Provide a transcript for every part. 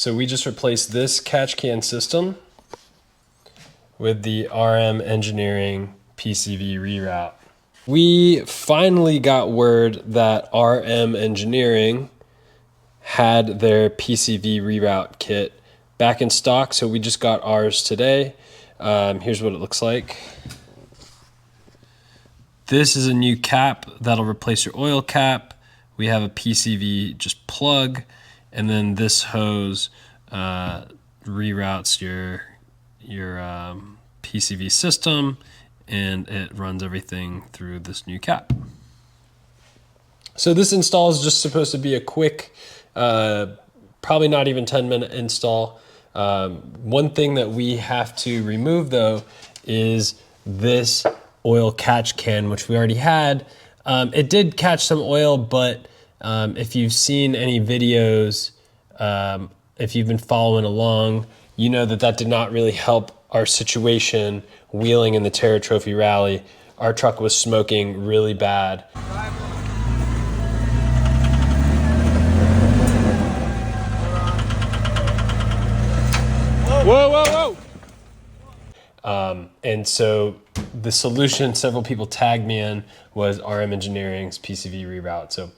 So we just replaced this catch can system with the RM Engineering PCV Reroute. We finally got word that RM Engineering had their PCV Reroute kit back in stock, so we just got ours today. Here's what it looks like. This is a new cap that'll replace your oil cap. We have a PCV just plug, and then this hose reroutes your PCV system, and it runs everything through this new cap. So this install is just supposed to be a quick, probably not even 10-minute install. One thing that we have to remove though is this oil catch can, which we already had. It did catch some oil, but if you've seen any videos, if you've been following along, you know that did not really help our situation wheeling in the Terra Trophy Rally. Our truck was smoking really bad. Whoa, whoa, whoa! And so the solution several people tagged me in was RM Engineering's PCV Reroute. So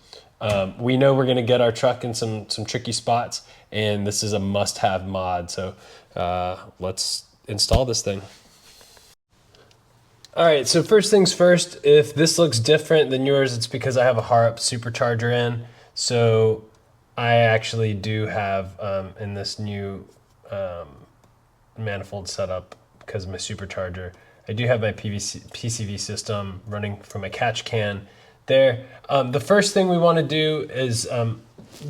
we know we're gonna get our truck in some tricky spots, and this is a must-have mod. So let's install this thing. All right, so first things first, if this looks different than yours, it's because I have a Harp supercharger in. So I actually do have in this new manifold setup, because of my supercharger, I do have my PCV system running from a catch can there. The first thing we want to do is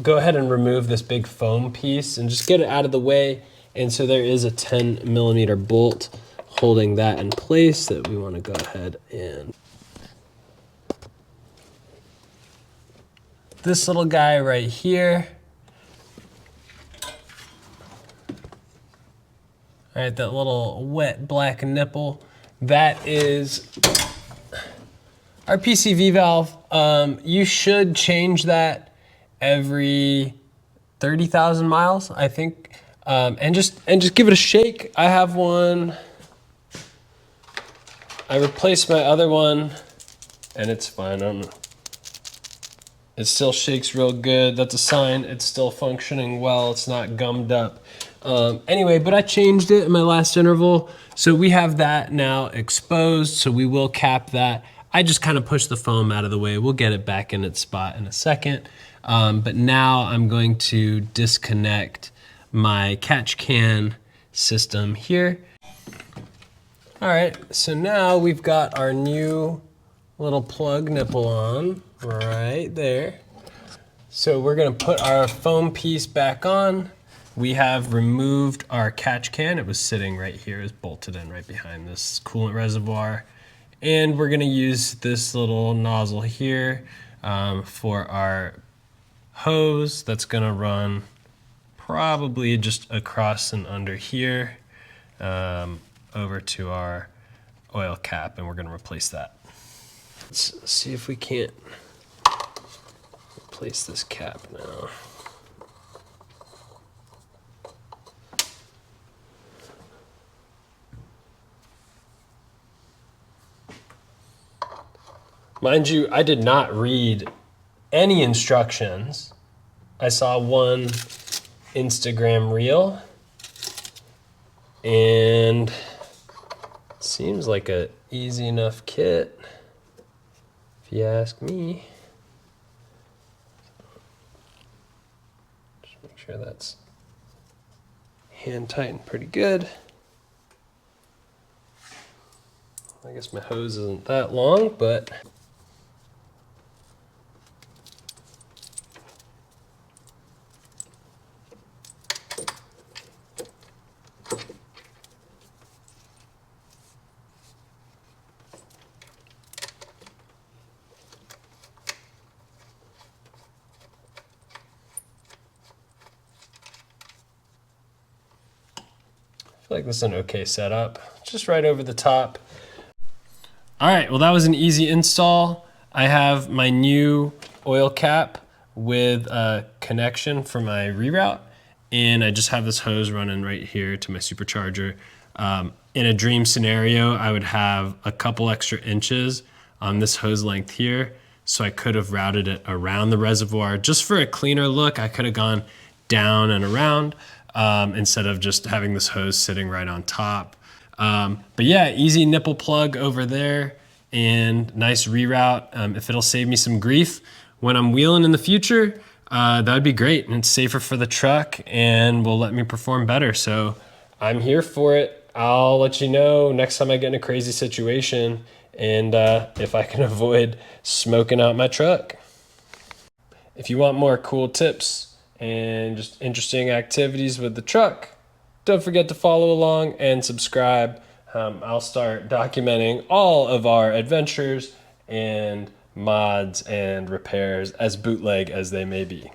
go ahead and remove this big foam piece and just get it out of the way. And so there is a 10mm bolt holding that in place that we want to go ahead and this little guy right here. All right, that little wet black nipple, that is our PCV valve. You should change that every 30,000 miles, I think, and just give it a shake. I have one. I replaced my other one, and it's fine. It still shakes real good. That's a sign it's still functioning well. It's not gummed up. Anyway, but I changed it in my last interval. So we have that now exposed, so we will cap that. I just kind of push the foam out of the way. We'll get it back in its spot in a second. But now I'm going to disconnect my catch can system here. All right, so now we've got our new little plug nipple on right there. So we're gonna put our foam piece back on. We have removed our catch can. It was sitting right here, it's bolted in right behind this coolant reservoir. And we're gonna use this little nozzle here for our hose that's gonna run probably just across and under here over to our oil cap, and we're gonna replace that. Let's see if we can't replace this cap now. Mind you, I did not read any instructions. I saw one Instagram reel, and it seems like a easy enough kit, if you ask me. Just make sure that's hand tightened pretty good. I guess my hose isn't that long, but I feel like this is an okay setup, just right over the top. All right, well, that was an easy install. I have my new oil cap with a connection for my reroute, and I just have this hose running right here to my supercharger. In a dream scenario, I would have a couple extra inches on this hose length here, so I could have routed it around the reservoir. Just for a cleaner look, I could have gone down and around instead of just having this hose sitting right on top. But yeah, easy nipple plug over there and nice reroute. If it'll save me some grief when I'm wheeling in the future, that would be great. And it's safer for the truck and will let me perform better. So I'm here for it. I'll let you know next time I get in a crazy situation and if I can avoid smoking out my truck. If you want more cool tips and just interesting activities with the truck, don't forget to follow along and subscribe. I'll start documenting all of our adventures and mods and repairs, as bootleg as they may be.